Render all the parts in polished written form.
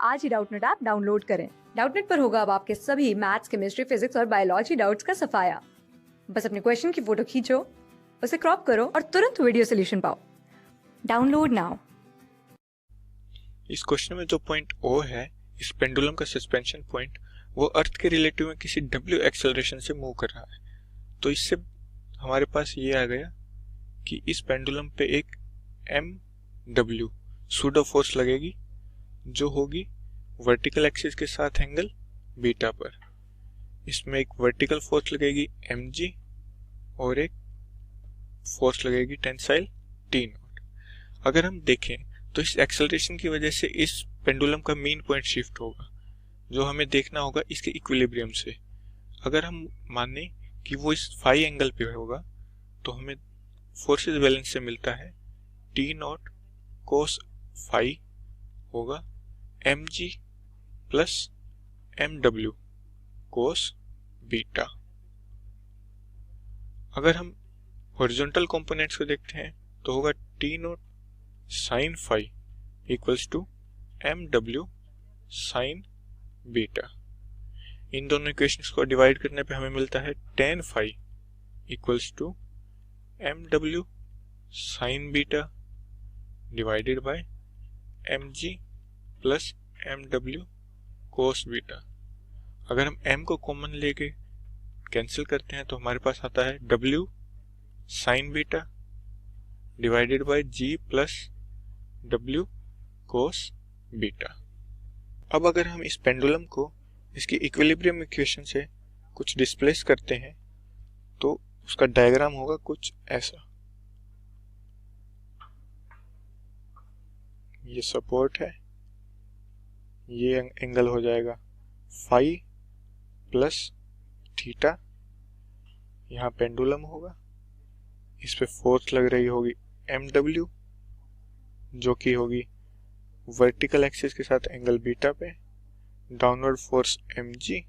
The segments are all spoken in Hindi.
आज ही डाउटनेट ऐप डाउनलोड करें। डाउटनेट पर होगा अब आपके सभी मैथ्स, केमिस्ट्री, फिजिक्स और बायोलॉजी डाउट्स का सफाया। बस अपने क्वेश्चन की फोटो खींचो, उसे क्रॉप करो और तुरंत वीडियो सोल्यूशन पाओ। Download now. इस क्वेश्चन में जो पॉइंट ओ है, इस पेंडुलम का सस्पेंशन पॉइंट, वो अर्थ के रिलेटिव में किसी w एक्सेलरेशन से मूव कर रहा है। तो इससे हमारे पास ये आ गया कि इस पेंडुलम पे एक mw सूडो फोर्स लगेगी, जो होगी वर्टिकल एक्सिस के साथ एंगल बीटा पर। इसमें एक वर्टिकल फोर्स लगेगी mg और एक फोर्स लगेगी टेंसाइल t नॉट। अगर हम देखें तो इस एक्सेलरेशन की वजह से इस पेंडुलम का मीन पॉइंट शिफ्ट होगा, जो हमें देखना होगा इसके इक्विलिब्रियम से। अगर हम माने कि वो इस फाई एंगल पे होगा, तो हमें फोर्सेस बैलेंस से मिलता है टी नॉट कोस फाई होगा mg plus mw cos beta. अगर हम हॉरिजॉन्टल कंपोनेंट्स को देखते हैं तो होगा T naught sine phi equals to mw sine beta. इन दोनों इक्वेशंस को डिवाइड करने पे हमें मिलता है tan phi equals to mw sine beta divided by mg plus mw cos beta. अगर हम m को कॉमन लेके कैंसिल करते हैं तो हमारे पास आता है w sine beta divided by g plus w cos beta. अब अगर हम इस पेंडुलम को इसकी इक्विलिब्रियम इक्वेशन से कुछ डिस्प्लेस करते हैं तो उसका डायग्राम होगा कुछ ऐसा। ये सपोर्ट है, ये एंगल हो जाएगा फाई प्लस थीटा, यहाँ पेंडुलम होगा, इस पे फोर्स लग रही होगी mw, जो कि होगी वर्टिकल एक्सिस के साथ एंगल बीटा पे, डाउनवर्ड फोर्स mg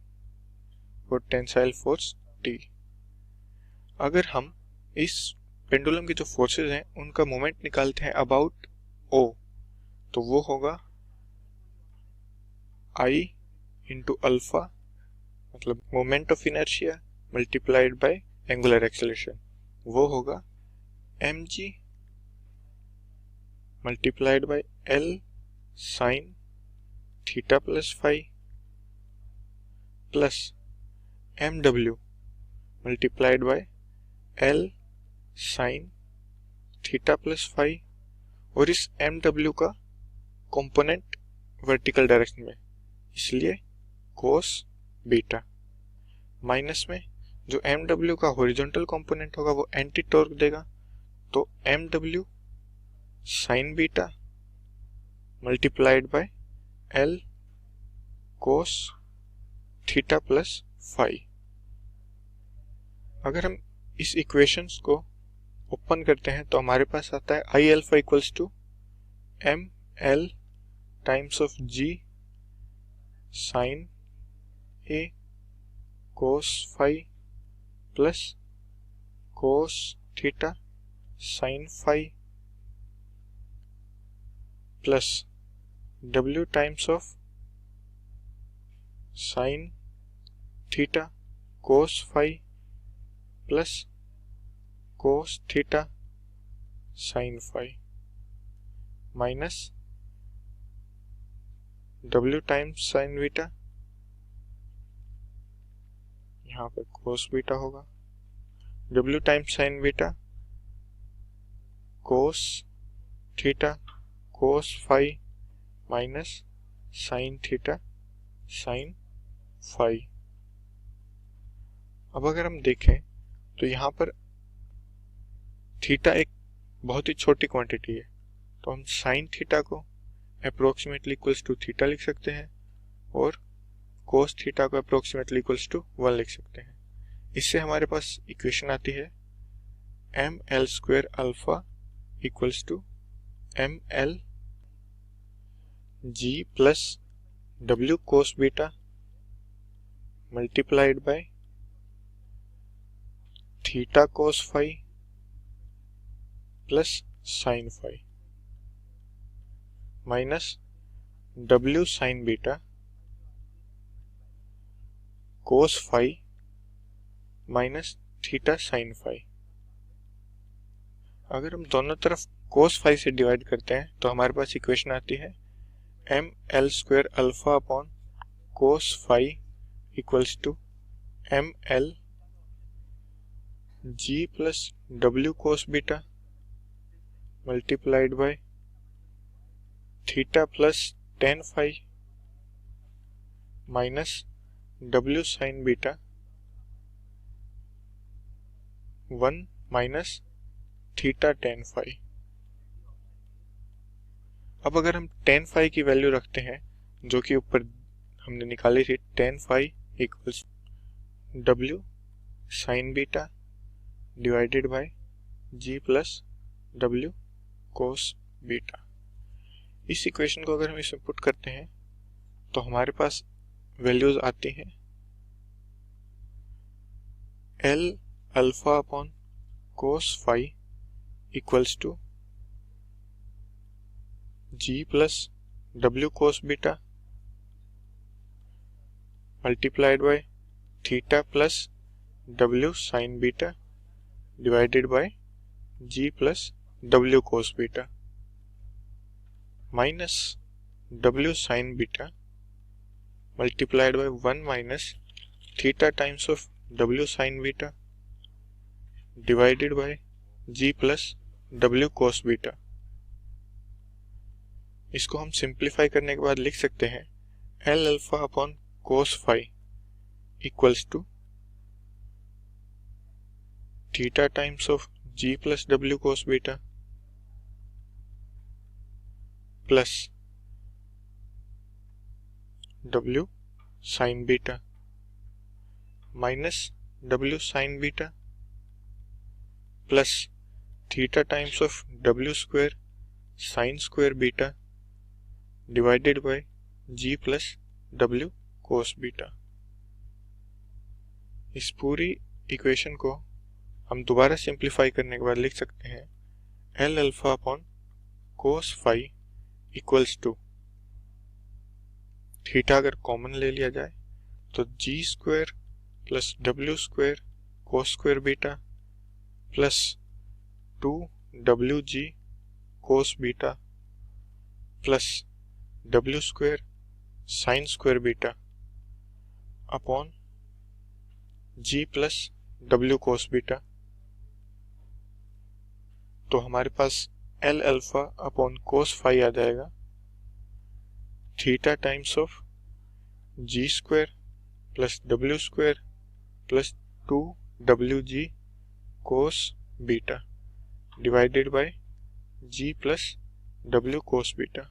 और टेंसाइल फोर्स t। अगर हम इस पेंडुलम के जो फोर्सेस हैं उनका मोमेंट निकालते हैं अबाउट o, तो वो होगा I इंटू अल्फा, मतलब moment of inertia multiplied by angular acceleration, वो होगा mg multiplied by l sine theta plus phi plus mw multiplied by l sine theta plus phi, और इस mw का कंपोनेंट वर्टिकल डायरेक्शन में, इसलिए कोस बीटा, माइनस में जो mw का हॉरिजॉन्टल कंपोनेंट होगा वो एंटी टॉर्क देगा, तो mw sine beta multiplied by l cos theta plus phi. अगर हम इस इक्वेशंस को ओपन करते हैं तो हमारे पास आता है I alpha equals to m l times of g sine a cos phi plus cos theta sine phi plus w times of sine theta cos phi plus cos theta sine phi minus w times sine beta, यहाँ पे कोस बीटा होगा, w times sine beta cos theta cos phi minus sine theta sine phi. अब अगर हम देखें तो यहाँ पर थीटा एक बहुत ही छोटी क्वांटिटी है, तो हम साइन थीटा को अप्रोक्सीमेटली इक्वल्स टू थीटा लिख सकते हैं और कोस थीटा को अप्रोक्सीमेटली इक्वल्स टू 1 लिख सकते हैं। इससे हमारे पास इक्वेशन आती है m l square alpha equals to m l g plus w cos beta multiplied by theta cos phi plus sine phi minus W sine beta cos phi minus theta sine phi. अगर हम दोनों तरफ कोस फाई से डिवाइड करते हैं तो हमारे पास इक्वेशन आती है ml² alpha upon cos phi equals to ml g plus w cos beta multiplied by theta plus tan phi minus w sine beta 1 minus theta tan phi. अब अगर हम टेन फाई की वैल्यू रखते हैं जो कि ऊपर हमने निकाली थी, tan phi equals w sine beta divided by g plus w cos beta. इस इक्वेशन को अगर हम इसमें पुट करते हैं तो हमारे पास वैल्यूज आती हैं L alpha upon cos phi equals to g plus w cos beta multiplied by theta plus w sine beta divided by g plus w cos beta minus w sine beta multiplied by 1 minus theta times of w sine beta divided by g plus w cos beta. इसको हम सिंप्लीफाई करने के बाद लिख सकते हैं L alpha upon cos phi equals to theta times of g plus w cos beta plus w sine beta minus w sine beta plus theta times of w square sine square beta divided by g plus w cos beta. इस पूरी इक्वेशन को हम दोबारा सिंप्लीफाई करने के बाद लिख सकते हैं L alpha upon cos phi equals to theta अगर कॉमन ले लिया जाए तो g square plus w square cos square beta plus 2wg cos beta plus w square sine square beta upon g plus w cos beta. तो हमारे पास L alpha upon cos phi आ जाएगा theta times of g square plus w square plus 2wg cos beta divided by g plus w cos beta.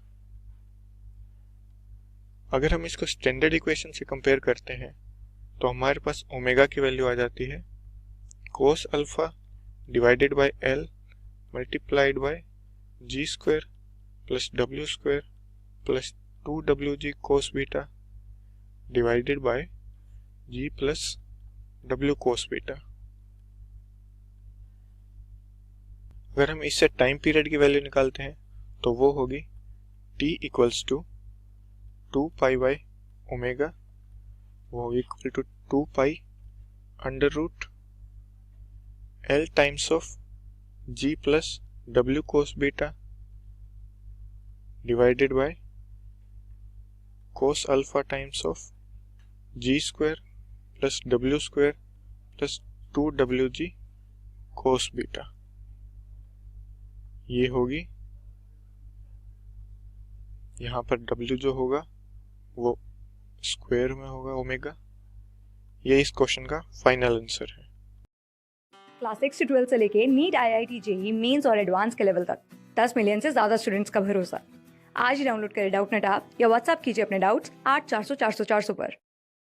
अगर हम इसको स्टैंडर्ड इक्वेशन से कंपेयर करते हैं तो हमारे पास ओमेगा की वैल्यू आ जाती है cos alpha divided by L multiplied by g square plus w square plus 2wg cos beta divided by g plus w cos beta. अगर हम इससे टाइम पीरियड की वैल्यू निकालते हैं तो वो होगी t equals to 2 pi by omega, वो equal to 2 pi under root L times of g plus w cos beta divided by cos alpha times of g square plus w square plus 2wg cos beta. ये होगी, यहाँ पर w जो होगा वो स्क्वायर में होगा ओमेगा। ये इस क्वेश्चन का फाइनल आंसर है। क्लास 6 से 12 से लेके नीट, IIT, जेईई मेंस और एडवांस के लेवल तक 10 मिलियन से ज्यादा स्टूडेंट्स का भरोसा। आज ही डाउनलोड करें डाउटनेट ऐप या व्हाट्सएप कीजिए अपने डाउट्स 8400 400 400 पर।